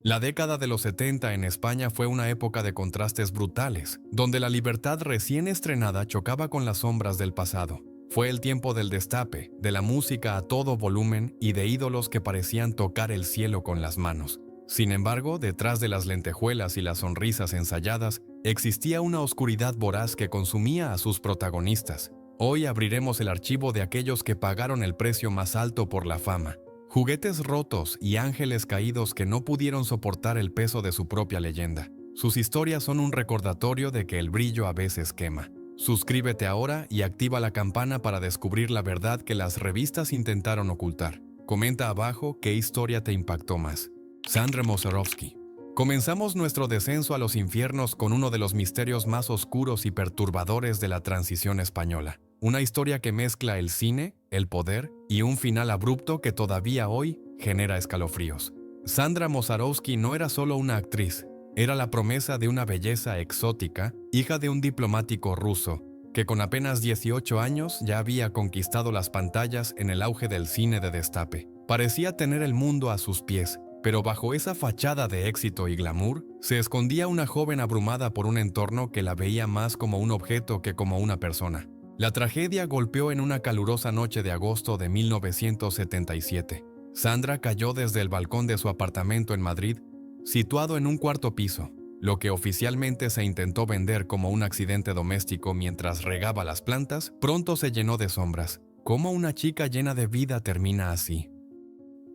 La década de los 70 en España fue una época de contrastes brutales, donde la libertad recién estrenada chocaba con las sombras del pasado. Fue el tiempo del destape, de la música a todo volumen y de ídolos que parecían tocar el cielo con las manos. Sin embargo, detrás de las lentejuelas y las sonrisas ensayadas, existía una oscuridad voraz que consumía a sus protagonistas. Hoy abriremos el archivo de aquellos que pagaron el precio más alto por la fama. Juguetes rotos y ángeles caídos que no pudieron soportar el peso de su propia leyenda. Sus historias son un recordatorio de que el brillo a veces quema. Suscríbete ahora y activa la campana para descubrir la verdad que las revistas intentaron ocultar. Comenta abajo qué historia te impactó más. Sandra Mosarovsky. Comenzamos nuestro descenso a los infiernos con uno de los misterios más oscuros y perturbadores de la transición española. Una historia que mezcla el cine, el poder y un final abrupto que todavía hoy genera escalofríos. Sandra Mosarovsky no era solo una actriz, era la promesa de una belleza exótica, hija de un diplomático ruso, que con apenas 18 años ya había conquistado las pantallas en el auge del cine de destape. Parecía tener el mundo a sus pies, pero bajo esa fachada de éxito y glamour, se escondía una joven abrumada por un entorno que la veía más como un objeto que como una persona. La tragedia golpeó en una calurosa noche de agosto de 1977. Sandra cayó desde el balcón de su apartamento en Madrid, situado en un cuarto piso. Lo que oficialmente se intentó vender como un accidente doméstico mientras regaba las plantas, pronto se llenó de sombras. ¿Cómo una chica llena de vida termina así?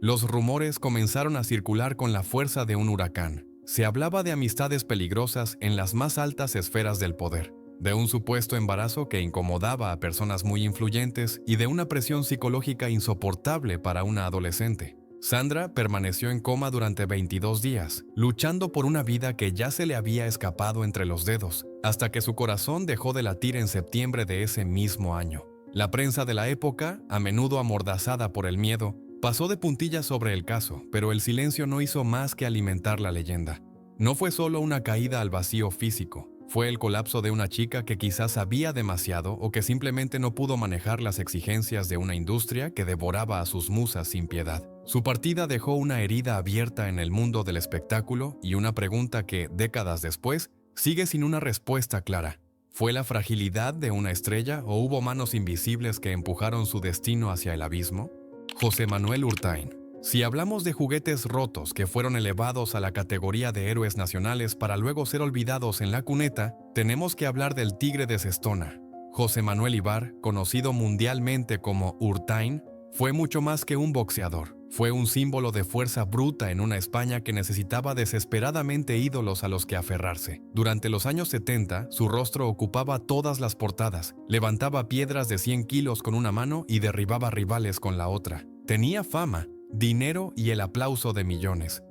Los rumores comenzaron a circular con la fuerza de un huracán. Se hablaba de amistades peligrosas en las más altas esferas del poder, de un supuesto embarazo que incomodaba a personas muy influyentes y de una presión psicológica insoportable para una adolescente. Sandra permaneció en coma durante 22 días, luchando por una vida que ya se le había escapado entre los dedos, hasta que su corazón dejó de latir en septiembre de ese mismo año. La prensa de la época, a menudo amordazada por el miedo, pasó de puntillas sobre el caso, pero el silencio no hizo más que alimentar la leyenda. No fue solo una caída al vacío físico, fue el colapso de una chica que quizás sabía demasiado o que simplemente no pudo manejar las exigencias de una industria que devoraba a sus musas sin piedad. Su partida dejó una herida abierta en el mundo del espectáculo y una pregunta que, décadas después, sigue sin una respuesta clara. ¿Fue la fragilidad de una estrella o hubo manos invisibles que empujaron su destino hacia el abismo? José Manuel Urtahin. Si hablamos de juguetes rotos que fueron elevados a la categoría de héroes nacionales para luego ser olvidados en la cuneta, tenemos que hablar del Tigre de Cestona. José Manuel Ibar, conocido mundialmente como Urtahin, fue mucho más que un boxeador. Fue un símbolo de fuerza bruta en una España que necesitaba desesperadamente ídolos a los que aferrarse. Durante los años 70, su rostro ocupaba todas las portadas, levantaba piedras de 100 kilos con una mano y derribaba rivales con la otra. Tenía fama, dinero y el aplauso de millones.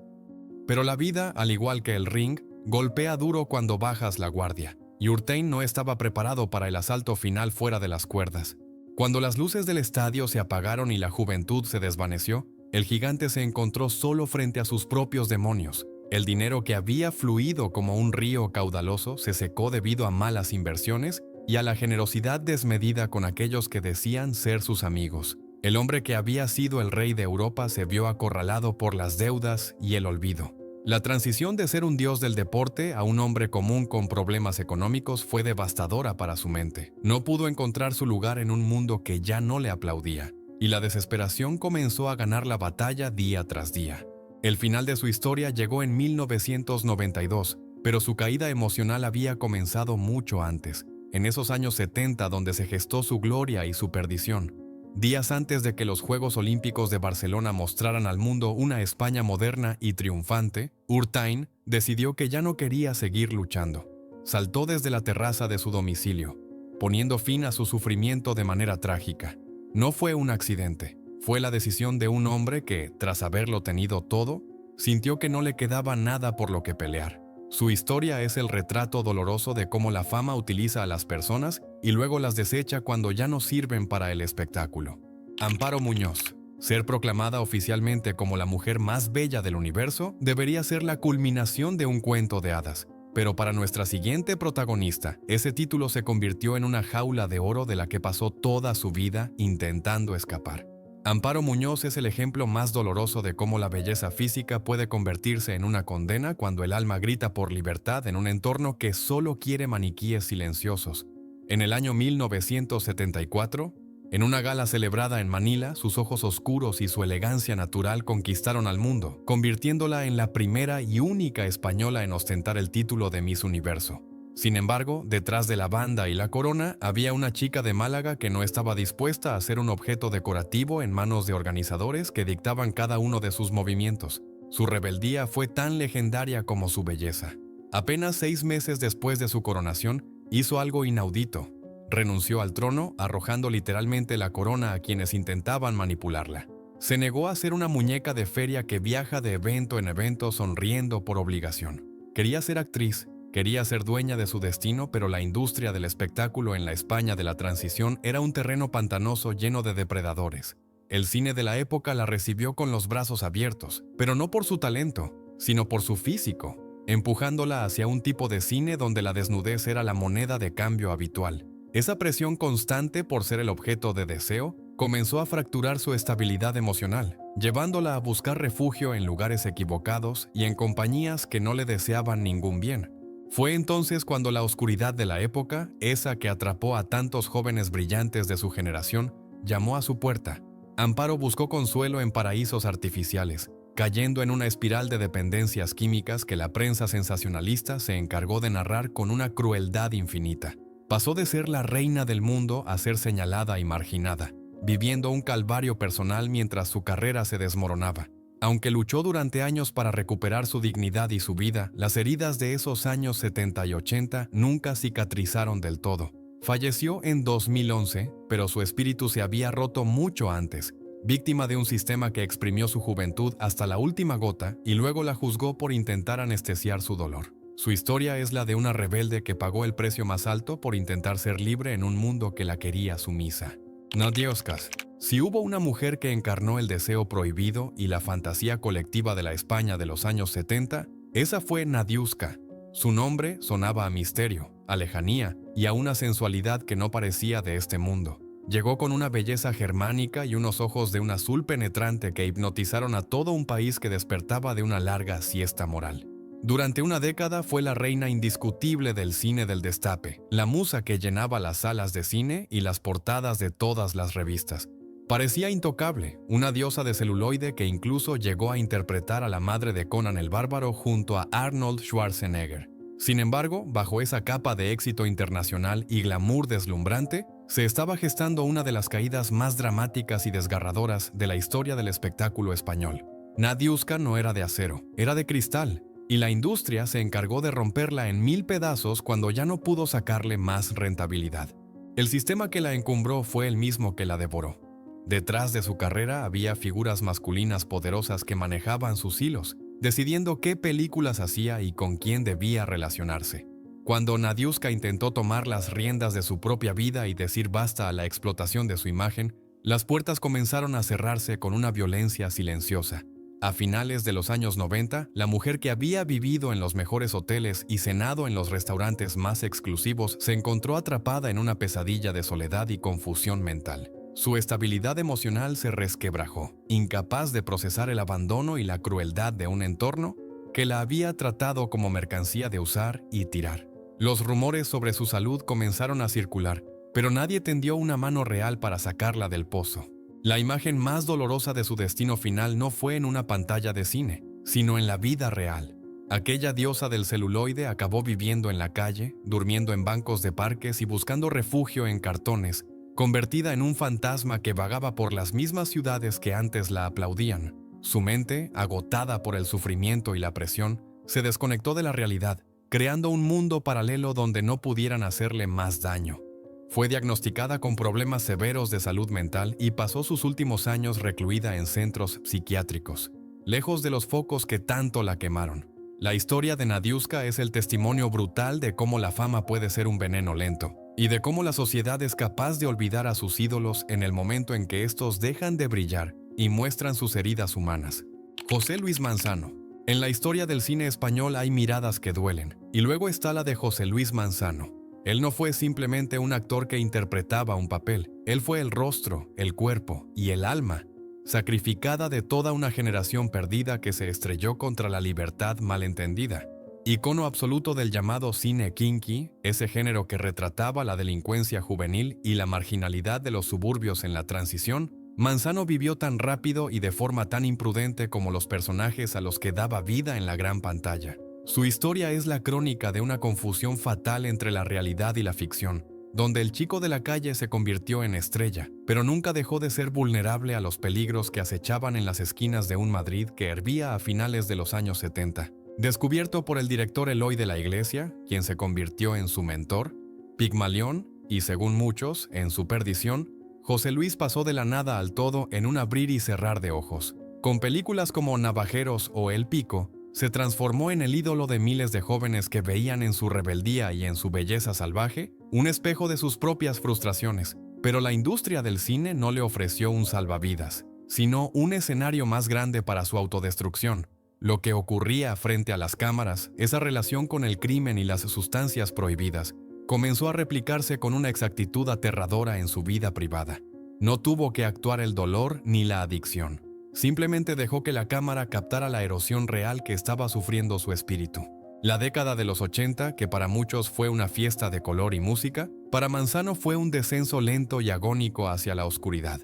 Pero la vida, al igual que el ring, golpea duro cuando bajas la guardia, y Urtahin no estaba preparado para el asalto final fuera de las cuerdas. Cuando las luces del estadio se apagaron y la juventud se desvaneció, el gigante se encontró solo frente a sus propios demonios. El dinero que había fluido como un río caudaloso se secó debido a malas inversiones y a la generosidad desmedida con aquellos que decían ser sus amigos. El hombre que había sido el rey de Europa se vio acorralado por las deudas y el olvido. La transición de ser un dios del deporte a un hombre común con problemas económicos fue devastadora para su mente. No pudo encontrar su lugar en un mundo que ya no le aplaudía, y la desesperación comenzó a ganar la batalla día tras día. El final de su historia llegó en 1992, pero su caída emocional había comenzado mucho antes, en esos años 70 donde se gestó su gloria y su perdición. Días antes de que los Juegos Olímpicos de Barcelona mostraran al mundo una España moderna y triunfante, Urtahin decidió que ya no quería seguir luchando. Saltó desde la terraza de su domicilio, poniendo fin a su sufrimiento de manera trágica. No fue un accidente, fue la decisión de un hombre que, tras haberlo tenido todo, sintió que no le quedaba nada por lo que pelear. Su historia es el retrato doloroso de cómo la fama utiliza a las personas y luego las desecha cuando ya no sirven para el espectáculo. Amparo Muñoz. Ser proclamada oficialmente como la mujer más bella del universo debería ser la culminación de un cuento de hadas. Pero para nuestra siguiente protagonista, ese título se convirtió en una jaula de oro de la que pasó toda su vida intentando escapar. Amparo Muñoz es el ejemplo más doloroso de cómo la belleza física puede convertirse en una condena cuando el alma grita por libertad en un entorno que solo quiere maniquíes silenciosos. En el año 1974, en una gala celebrada en Manila, sus ojos oscuros y su elegancia natural conquistaron al mundo, convirtiéndola en la primera y única española en ostentar el título de Miss Universo. Sin embargo, detrás de la banda y la corona había una chica de Málaga que no estaba dispuesta a ser un objeto decorativo en manos de organizadores que dictaban cada uno de sus movimientos. Su rebeldía fue tan legendaria como su belleza. Apenas 6 meses después de su coronación, hizo algo inaudito. Renunció al trono, arrojando literalmente la corona a quienes intentaban manipularla. Se negó a ser una muñeca de feria que viaja de evento en evento sonriendo por obligación. Quería ser actriz. Quería ser dueña de su destino, pero la industria del espectáculo en la España de la transición era un terreno pantanoso lleno de depredadores. El cine de la época la recibió con los brazos abiertos, pero no por su talento, sino por su físico, empujándola hacia un tipo de cine donde la desnudez era la moneda de cambio habitual. Esa presión constante por ser el objeto de deseo comenzó a fracturar su estabilidad emocional, llevándola a buscar refugio en lugares equivocados y en compañías que no le deseaban ningún bien. Fue entonces cuando la oscuridad de la época, esa que atrapó a tantos jóvenes brillantes de su generación, llamó a su puerta. Amparo buscó consuelo en paraísos artificiales, cayendo en una espiral de dependencias químicas que la prensa sensacionalista se encargó de narrar con una crueldad infinita. Pasó de ser la reina del mundo a ser señalada y marginada, viviendo un calvario personal mientras su carrera se desmoronaba. Aunque luchó durante años para recuperar su dignidad y su vida, las heridas de esos años 70 y 80 nunca cicatrizaron del todo. Falleció en 2011, pero su espíritu se había roto mucho antes, víctima de un sistema que exprimió su juventud hasta la última gota y luego la juzgó por intentar anestesiar su dolor. Su historia es la de una rebelde que pagó el precio más alto por intentar ser libre en un mundo que la quería sumisa. Nadiuska. Si hubo una mujer que encarnó el deseo prohibido y la fantasía colectiva de la España de los años 70, esa fue Nadiuska. Su nombre sonaba a misterio, a lejanía y a una sensualidad que no parecía de este mundo. Llegó con una belleza germánica y unos ojos de un azul penetrante que hipnotizaron a todo un país que despertaba de una larga siesta moral. Durante una década fue la reina indiscutible del cine del destape, la musa que llenaba las salas de cine y las portadas de todas las revistas. Parecía intocable, una diosa de celuloide que incluso llegó a interpretar a la madre de Conan el Bárbaro junto a Arnold Schwarzenegger. Sin embargo, bajo esa capa de éxito internacional y glamour deslumbrante, se estaba gestando una de las caídas más dramáticas y desgarradoras de la historia del espectáculo español. Nadiuska no era de acero, era de cristal, y la industria se encargó de romperla en 1000 pedazos cuando ya no pudo sacarle más rentabilidad. El sistema que la encumbró fue el mismo que la devoró. Detrás de su carrera había figuras masculinas poderosas que manejaban sus hilos, decidiendo qué películas hacía y con quién debía relacionarse. Cuando Nadiuska intentó tomar las riendas de su propia vida y decir basta a la explotación de su imagen, las puertas comenzaron a cerrarse con una violencia silenciosa. A finales de los años 90, la mujer que había vivido en los mejores hoteles y cenado en los restaurantes más exclusivos se encontró atrapada en una pesadilla de soledad y confusión mental. Su estabilidad emocional se resquebrajó, incapaz de procesar el abandono y la crueldad de un entorno que la había tratado como mercancía de usar y tirar. Los rumores sobre su salud comenzaron a circular, pero nadie tendió una mano real para sacarla del pozo. La imagen más dolorosa de su destino final no fue en una pantalla de cine, sino en la vida real. Aquella diosa del celuloide acabó viviendo en la calle, durmiendo en bancos de parques y buscando refugio en cartones, convertida en un fantasma que vagaba por las mismas ciudades que antes la aplaudían. Su mente, agotada por el sufrimiento y la presión, se desconectó de la realidad, creando un mundo paralelo donde no pudieran hacerle más daño. Fue diagnosticada con problemas severos de salud mental y pasó sus últimos años recluida en centros psiquiátricos, lejos de los focos que tanto la quemaron. La historia de Nadiuska es el testimonio brutal de cómo la fama puede ser un veneno lento, y de cómo la sociedad es capaz de olvidar a sus ídolos en el momento en que estos dejan de brillar y muestran sus heridas humanas. José Luis Manzano. En la historia del cine español hay miradas que duelen, y luego está la de José Luis Manzano. Él no fue simplemente un actor que interpretaba un papel, él fue el rostro, el cuerpo y el alma sacrificada de toda una generación perdida que se estrelló contra la libertad malentendida. Icono absoluto del llamado cine kinky, ese género que retrataba la delincuencia juvenil y la marginalidad de los suburbios en la transición, Manzano vivió tan rápido y de forma tan imprudente como los personajes a los que daba vida en la gran pantalla. Su historia es la crónica de una confusión fatal entre la realidad y la ficción, donde el chico de la calle se convirtió en estrella, pero nunca dejó de ser vulnerable a los peligros que acechaban en las esquinas de un Madrid que hervía a finales de los años 70. Descubierto por el director Eloy de la Iglesia, quien se convirtió en su mentor, Pigmalión, y según muchos, en su perdición, José Luis pasó de la nada al todo en un abrir y cerrar de ojos. Con películas como Navajeros o El Pico, se transformó en el ídolo de miles de jóvenes que veían en su rebeldía y en su belleza salvaje un espejo de sus propias frustraciones. Pero la industria del cine no le ofreció un salvavidas, sino un escenario más grande para su autodestrucción. Lo que ocurría frente a las cámaras, esa relación con el crimen y las sustancias prohibidas, comenzó a replicarse con una exactitud aterradora en su vida privada. No tuvo que actuar el dolor ni la adicción. Simplemente dejó que la cámara captara la erosión real que estaba sufriendo su espíritu. La década de los 80, que para muchos fue una fiesta de color y música, para Manzano fue un descenso lento y agónico hacia la oscuridad.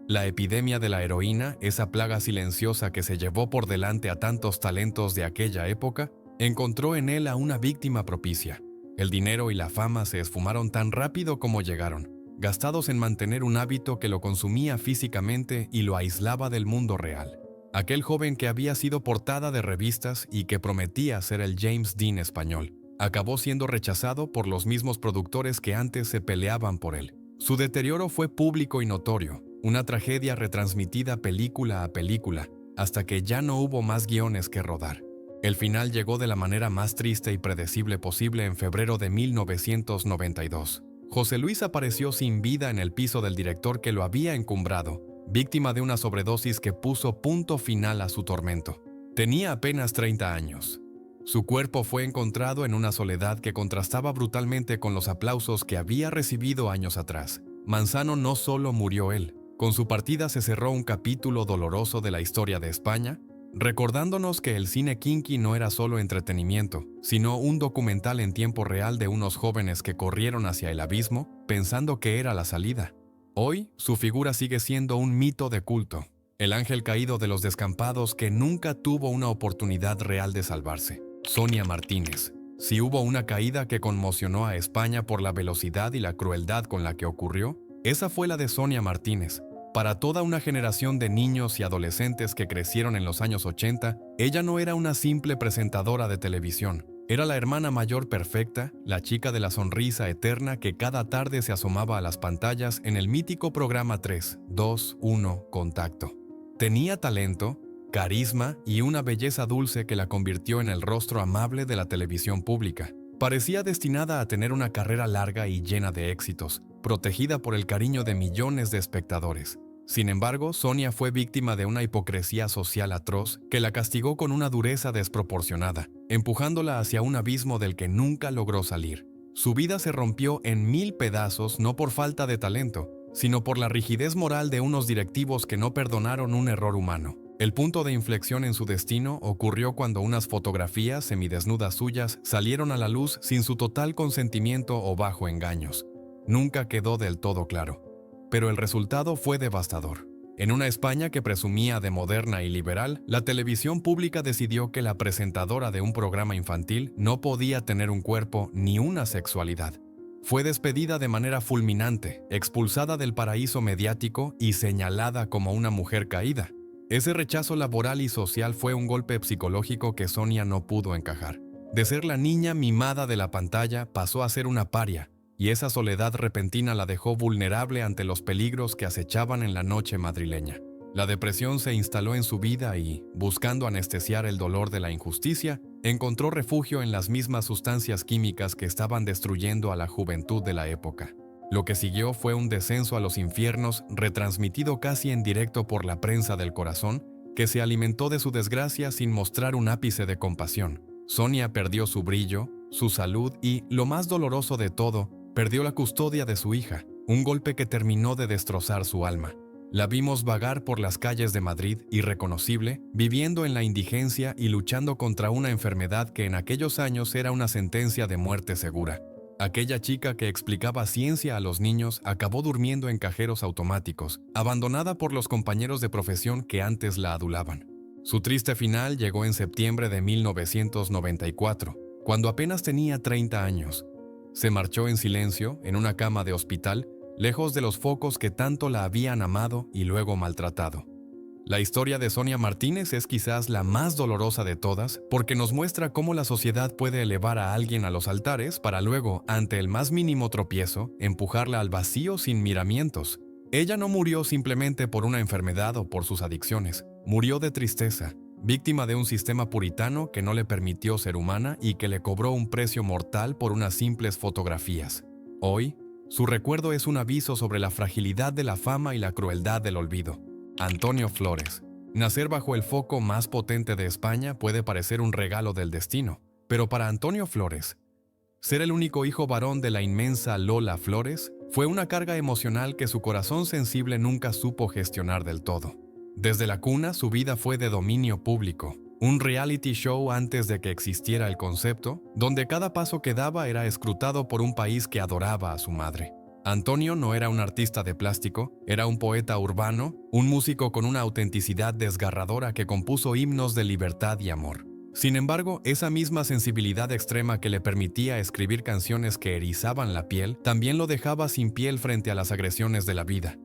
La epidemia de la heroína, esa plaga silenciosa que se llevó por delante a tantos talentos de aquella época, encontró en él a una víctima propicia. El dinero y la fama se esfumaron tan rápido como llegaron, gastados en mantener un hábito que lo consumía físicamente y lo aislaba del mundo real. Aquel joven que había sido portada de revistas y que prometía ser el James Dean español, acabó siendo rechazado por los mismos productores que antes se peleaban por él. Su deterioro fue público y notorio, una tragedia retransmitida película a película, hasta que ya no hubo más guiones que rodar. El final llegó de la manera más triste y predecible posible en febrero de 1992. José Luis apareció sin vida en el piso del director que lo había encumbrado, víctima de una sobredosis que puso punto final a su tormento. Tenía apenas 30 años. Su cuerpo fue encontrado en una soledad que contrastaba brutalmente con los aplausos que había recibido años atrás. Manzano no solo murió él. Con su partida se cerró un capítulo doloroso de la historia de España, recordándonos que el cine kinky no era solo entretenimiento, sino un documental en tiempo real de unos jóvenes que corrieron hacia el abismo pensando que era la salida. Hoy, su figura sigue siendo un mito de culto, el ángel caído de los descampados que nunca tuvo una oportunidad real de salvarse. Sonia Martínez. Si hubo una caída que conmocionó a España por la velocidad y la crueldad con la que ocurrió, esa fue la de Sonia Martínez. Para toda una generación de niños y adolescentes que crecieron en los años 80, ella no era una simple presentadora de televisión. Era la hermana mayor perfecta, la chica de la sonrisa eterna que cada tarde se asomaba a las pantallas en el mítico programa 3, 2, 1, Contacto. Tenía talento, carisma y una belleza dulce que la convirtió en el rostro amable de la televisión pública. Parecía destinada a tener una carrera larga y llena de éxitos, protegida por el cariño de millones de espectadores. Sin embargo, Sonia fue víctima de una hipocresía social atroz que la castigó con una dureza desproporcionada, empujándola hacia un abismo del que nunca logró salir. Su vida se rompió en 1000 pedazos no por falta de talento, sino por la rigidez moral de unos directivos que no perdonaron un error humano. El punto de inflexión en su destino ocurrió cuando unas fotografías semidesnudas suyas salieron a la luz sin su total consentimiento o bajo engaños. Nunca quedó del todo claro. Pero el resultado fue devastador. En una España que presumía de moderna y liberal, la televisión pública decidió que la presentadora de un programa infantil no podía tener un cuerpo ni una sexualidad. Fue despedida de manera fulminante, expulsada del paraíso mediático y señalada como una mujer caída. Ese rechazo laboral y social fue un golpe psicológico que Sonia no pudo encajar. De ser la niña mimada de la pantalla, pasó a ser una paria, y esa soledad repentina la dejó vulnerable ante los peligros que acechaban en la noche madrileña. La depresión se instaló en su vida y, buscando anestesiar el dolor de la injusticia, encontró refugio en las mismas sustancias químicas que estaban destruyendo a la juventud de la época. Lo que siguió fue un descenso a los infiernos retransmitido casi en directo por la prensa del corazón, que se alimentó de su desgracia sin mostrar un ápice de compasión. Sonia perdió su brillo, su salud y, lo más doloroso de todo, perdió la custodia de su hija, un golpe que terminó de destrozar su alma. La vimos vagar por las calles de Madrid, irreconocible, viviendo en la indigencia y luchando contra una enfermedad que en aquellos años era una sentencia de muerte segura. Aquella chica que explicaba ciencia a los niños acabó durmiendo en cajeros automáticos, abandonada por los compañeros de profesión que antes la adulaban. Su triste final llegó en septiembre de 1994, cuando apenas tenía 30 años. Se marchó en silencio, en una cama de hospital, lejos de los focos que tanto la habían amado y luego maltratado. La historia de Sonia Martínez es quizás la más dolorosa de todas porque nos muestra cómo la sociedad puede elevar a alguien a los altares para luego, ante el más mínimo tropiezo, empujarla al vacío sin miramientos. Ella no murió simplemente por una enfermedad o por sus adicciones, murió de tristeza, víctima de un sistema puritano que no le permitió ser humana y que le cobró un precio mortal por unas simples fotografías. Hoy, su recuerdo es un aviso sobre la fragilidad de la fama y la crueldad del olvido. Antonio Flores. Nacer bajo el foco más potente de España puede parecer un regalo del destino, pero para Antonio Flores, ser el único hijo varón de la inmensa Lola Flores fue una carga emocional que su corazón sensible nunca supo gestionar del todo. Desde la cuna, su vida fue de dominio público, un reality show antes de que existiera el concepto, donde cada paso que daba era escrutado por un país que adoraba a su madre. Antonio no era un artista de plástico, era un poeta urbano, un músico con una autenticidad desgarradora que compuso himnos de libertad y amor. Sin embargo, esa misma sensibilidad extrema que le permitía escribir canciones que erizaban la piel, también lo dejaba sin piel frente a las agresiones de la vida.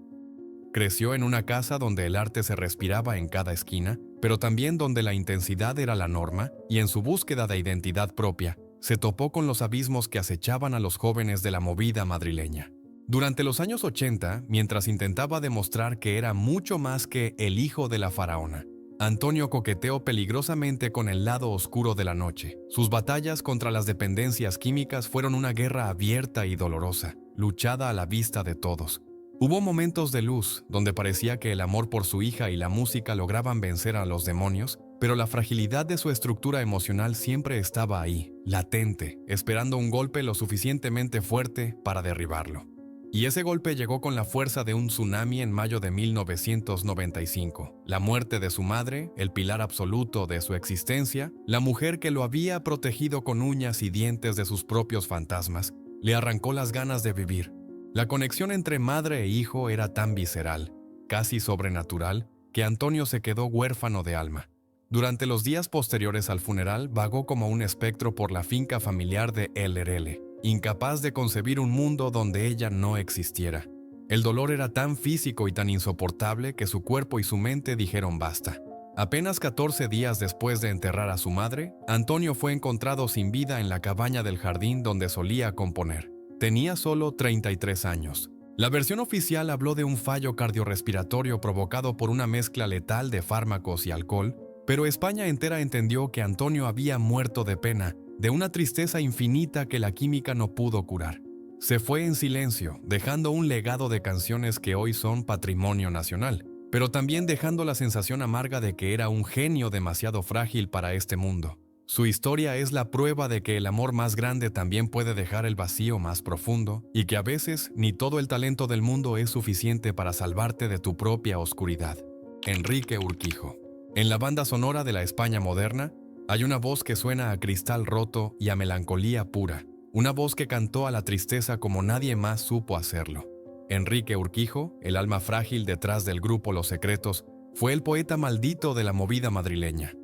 Creció en una casa donde el arte se respiraba en cada esquina, pero también donde la intensidad era la norma, y en su búsqueda de identidad propia, se topó con los abismos que acechaban a los jóvenes de la movida madrileña. Durante los años 80, mientras intentaba demostrar que era mucho más que el hijo de la faraona, Antonio coqueteó peligrosamente con el lado oscuro de la noche. Sus batallas contra las dependencias químicas fueron una guerra abierta y dolorosa, luchada a la vista de todos. Hubo momentos de luz, donde parecía que el amor por su hija y la música lograban vencer a los demonios, pero la fragilidad de su estructura emocional siempre estaba ahí, latente, esperando un golpe lo suficientemente fuerte para derribarlo. Y ese golpe llegó con la fuerza de un tsunami en mayo de 1995. La muerte de su madre, el pilar absoluto de su existencia, la mujer que lo había protegido con uñas y dientes de sus propios fantasmas, le arrancó las ganas de vivir. La conexión entre madre e hijo era tan visceral, casi sobrenatural, que Antonio se quedó huérfano de alma. Durante los días posteriores al funeral, vagó como un espectro por la finca familiar de LRL, incapaz de concebir un mundo donde ella no existiera. El dolor era tan físico y tan insoportable que su cuerpo y su mente dijeron basta. Apenas 14 días después de enterrar a su madre, Antonio fue encontrado sin vida en la cabaña del jardín donde solía componer. Tenía solo 33 años. La versión oficial habló de un fallo cardiorrespiratorio provocado por una mezcla letal de fármacos y alcohol, pero España entera entendió que Antonio había muerto de pena, de una tristeza infinita que la química no pudo curar. Se fue en silencio, dejando un legado de canciones que hoy son patrimonio nacional, pero también dejando la sensación amarga de que era un genio demasiado frágil para este mundo. Su historia es la prueba de que el amor más grande también puede dejar el vacío más profundo y que a veces ni todo el talento del mundo es suficiente para salvarte de tu propia oscuridad. Enrique Urquijo. En la banda sonora de la España moderna, hay una voz que suena a cristal roto y a melancolía pura, una voz que cantó a la tristeza como nadie más supo hacerlo. Enrique Urquijo, el alma frágil detrás del grupo Los Secretos, fue el poeta maldito de la movida madrileña.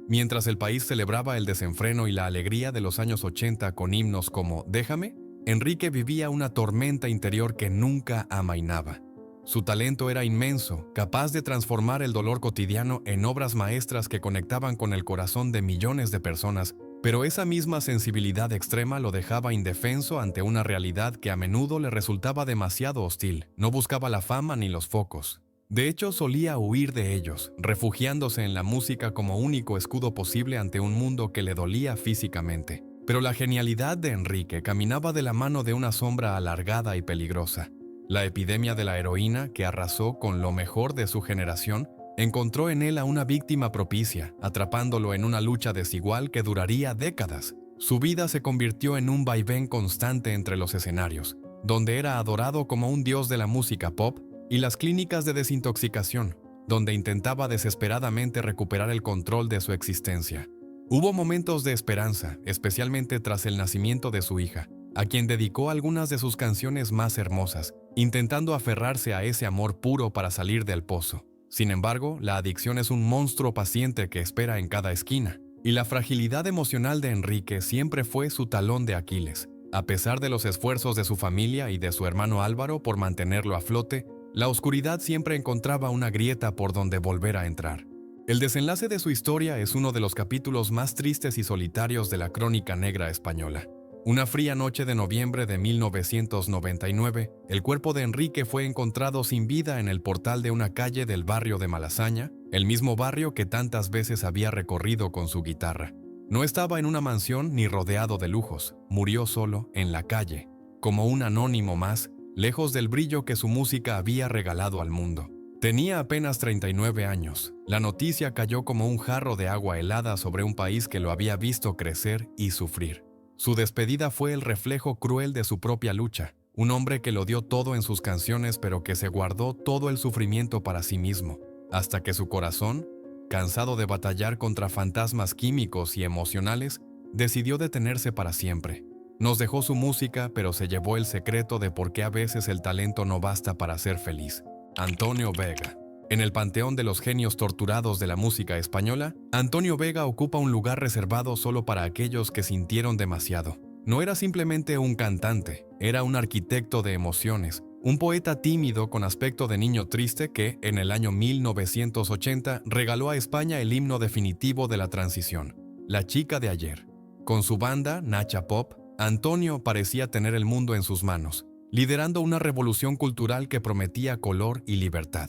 Mientras el país celebraba el desenfreno y la alegría de los años 80 con himnos como Déjame, Enrique vivía una tormenta interior que nunca amainaba. Su talento era inmenso, capaz de transformar el dolor cotidiano en obras maestras que conectaban con el corazón de millones de personas, pero esa misma sensibilidad extrema lo dejaba indefenso ante una realidad que a menudo le resultaba demasiado hostil. No buscaba la fama ni los focos. De hecho, solía huir de ellos, refugiándose en la música como único escudo posible ante un mundo que le dolía físicamente. Pero la genialidad de Enrique caminaba de la mano de una sombra alargada y peligrosa. La epidemia de la heroína, que arrasó con lo mejor de su generación, encontró en él a una víctima propicia, atrapándolo en una lucha desigual que duraría décadas. Su vida se convirtió en un vaivén constante entre los escenarios, donde era adorado como un dios de la música pop, y las clínicas de desintoxicación, donde intentaba desesperadamente recuperar el control de su existencia. Hubo momentos de esperanza, especialmente tras el nacimiento de su hija, a quien dedicó algunas de sus canciones más hermosas, intentando aferrarse a ese amor puro para salir del pozo. Sin embargo, la adicción es un monstruo paciente que espera en cada esquina, y la fragilidad emocional de Enrique siempre fue su talón de Aquiles. A pesar de los esfuerzos de su familia y de su hermano Álvaro por mantenerlo a flote, la oscuridad siempre encontraba una grieta por donde volver a entrar. El desenlace de su historia es uno de los capítulos más tristes y solitarios de la crónica negra española. Una fría noche de noviembre de 1999, el cuerpo de Enrique fue encontrado sin vida en el portal de una calle del barrio de Malasaña, el mismo barrio que tantas veces había recorrido con su guitarra. No estaba en una mansión ni rodeado de lujos, murió solo, en la calle, como un anónimo más, lejos del brillo que su música había regalado al mundo. Tenía apenas 39 años. La noticia cayó como un jarro de agua helada sobre un país que lo había visto crecer y sufrir. Su despedida fue el reflejo cruel de su propia lucha, un hombre que lo dio todo en sus canciones pero que se guardó todo el sufrimiento para sí mismo, hasta que su corazón, cansado de batallar contra fantasmas químicos y emocionales, decidió detenerse para siempre. Nos dejó su música, pero se llevó el secreto de por qué a veces el talento no basta para ser feliz. Antonio Vega. En el panteón de los genios torturados de la música española, Antonio Vega ocupa un lugar reservado solo para aquellos que sintieron demasiado. No era simplemente un cantante, era un arquitecto de emociones, un poeta tímido con aspecto de niño triste que, en el año 1980, regaló a España el himno definitivo de la transición, La chica de ayer. Con su banda, Nacha Pop, Antonio parecía tener el mundo en sus manos, liderando una revolución cultural que prometía color y libertad.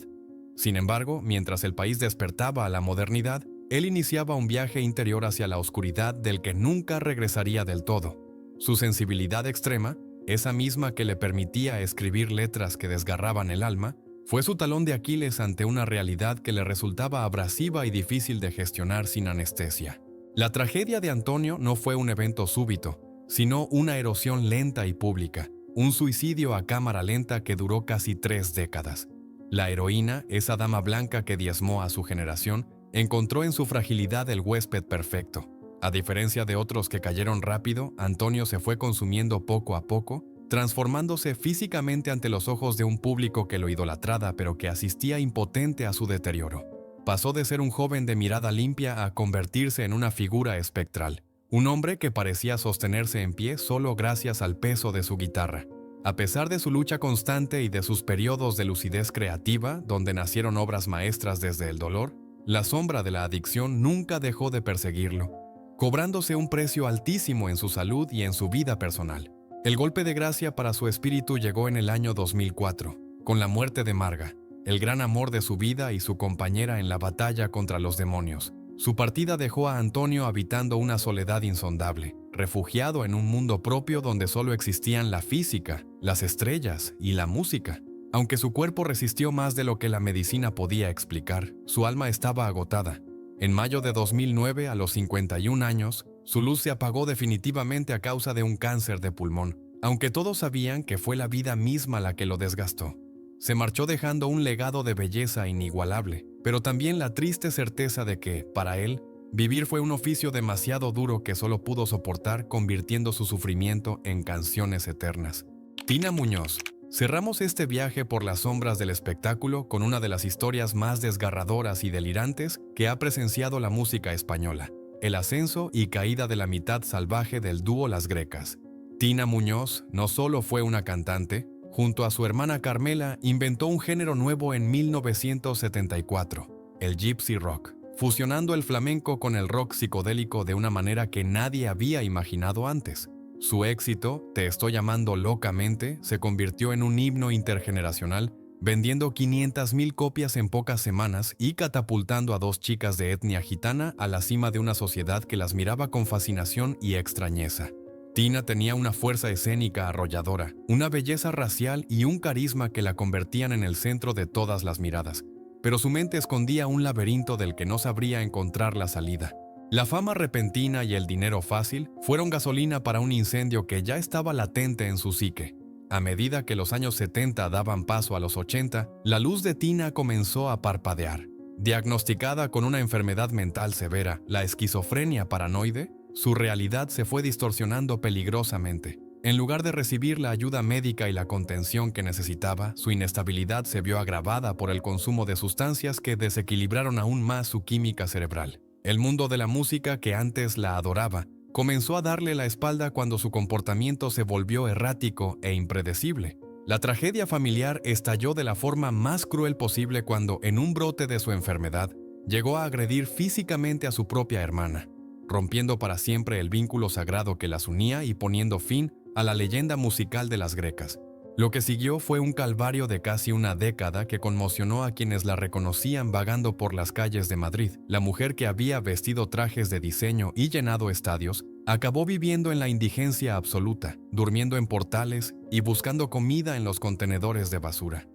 Sin embargo, mientras el país despertaba a la modernidad, él iniciaba un viaje interior hacia la oscuridad del que nunca regresaría del todo. Su sensibilidad extrema, esa misma que le permitía escribir letras que desgarraban el alma, fue su talón de Aquiles ante una realidad que le resultaba abrasiva y difícil de gestionar sin anestesia. La tragedia de Antonio no fue un evento súbito, sino una erosión lenta y pública, un suicidio a cámara lenta que duró casi 3 décadas. La heroína, esa dama blanca que diezmó a su generación, encontró en su fragilidad el huésped perfecto. A diferencia de otros que cayeron rápido, Antonio se fue consumiendo poco a poco, transformándose físicamente ante los ojos de un público que lo idolatraba pero que asistía impotente a su deterioro. Pasó de ser un joven de mirada limpia a convertirse en una figura espectral, un hombre que parecía sostenerse en pie solo gracias al peso de su guitarra. A pesar de su lucha constante y de sus periodos de lucidez creativa, donde nacieron obras maestras desde el dolor, la sombra de la adicción nunca dejó de perseguirlo, cobrándose un precio altísimo en su salud y en su vida personal. El golpe de gracia para su espíritu llegó en el año 2004, con la muerte de Marga, el gran amor de su vida y su compañera en la batalla contra los demonios. Su partida dejó a Antonio habitando una soledad insondable, refugiado en un mundo propio donde solo existían la física, las estrellas y la música. Aunque su cuerpo resistió más de lo que la medicina podía explicar, su alma estaba agotada. En mayo de 2009, a los 51 años, su luz se apagó definitivamente a causa de un cáncer de pulmón, aunque todos sabían que fue la vida misma la que lo desgastó. Se marchó dejando un legado de belleza inigualable, pero también la triste certeza de que, para él, vivir fue un oficio demasiado duro que solo pudo soportar convirtiendo su sufrimiento en canciones eternas. Tina Muñoz. Cerramos este viaje por las sombras del espectáculo con una de las historias más desgarradoras y delirantes que ha presenciado la música española: el ascenso y caída de la mitad salvaje del dúo Las Grecas. Tina Muñoz no solo fue una cantante, junto a su hermana Carmela inventó un género nuevo en 1974, el Gypsy Rock, fusionando el flamenco con el rock psicodélico de una manera que nadie había imaginado antes. Su éxito, Te estoy amando locamente, se convirtió en un himno intergeneracional, vendiendo 500,000 copias en pocas semanas y catapultando a 2 chicas de etnia gitana a la cima de una sociedad que las miraba con fascinación y extrañeza. Tina tenía una fuerza escénica arrolladora, una belleza racial y un carisma que la convertían en el centro de todas las miradas, pero su mente escondía un laberinto del que no sabría encontrar la salida. La fama repentina y el dinero fácil fueron gasolina para un incendio que ya estaba latente en su psique. A medida que los años 70 daban paso a los 80, la luz de Tina comenzó a parpadear. Diagnosticada con una enfermedad mental severa, la esquizofrenia paranoide, su realidad se fue distorsionando peligrosamente. En lugar de recibir la ayuda médica y la contención que necesitaba, su inestabilidad se vio agravada por el consumo de sustancias que desequilibraron aún más su química cerebral. El mundo de la música, que antes la adoraba, comenzó a darle la espalda cuando su comportamiento se volvió errático e impredecible. La tragedia familiar estalló de la forma más cruel posible cuando, en un brote de su enfermedad, llegó a agredir físicamente a su propia hermana, rompiendo para siempre el vínculo sagrado que las unía y poniendo fin a la leyenda musical de las grecas. Lo que siguió fue un calvario de casi una década que conmocionó a quienes la reconocían vagando por las calles de Madrid. La mujer que había vestido trajes de diseño y llenado estadios, acabó viviendo en la indigencia absoluta, durmiendo en portales y buscando comida en los contenedores de basura.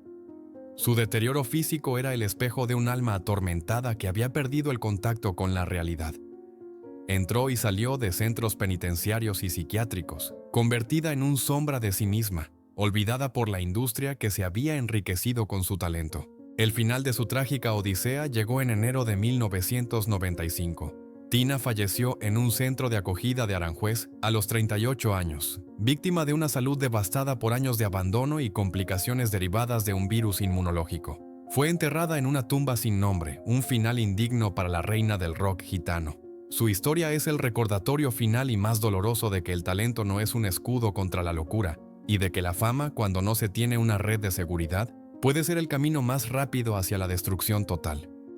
Su deterioro físico era el espejo de un alma atormentada que había perdido el contacto con la realidad. Entró y salió de centros penitenciarios y psiquiátricos, convertida en un sombra de sí misma, olvidada por la industria que se había enriquecido con su talento. El final de su trágica odisea llegó en enero de 1995. Tina falleció en un centro de acogida de Aranjuez a los 38 años, víctima de una salud devastada por años de abandono y complicaciones derivadas de un virus inmunológico. Fue enterrada en una tumba sin nombre, un final indigno para la reina del rock gitano. Su historia es el recordatorio final y más doloroso de que el talento no es un escudo contra la locura, y de que la fama, cuando no se tiene una red de seguridad, puede ser el camino más rápido hacia la destrucción total.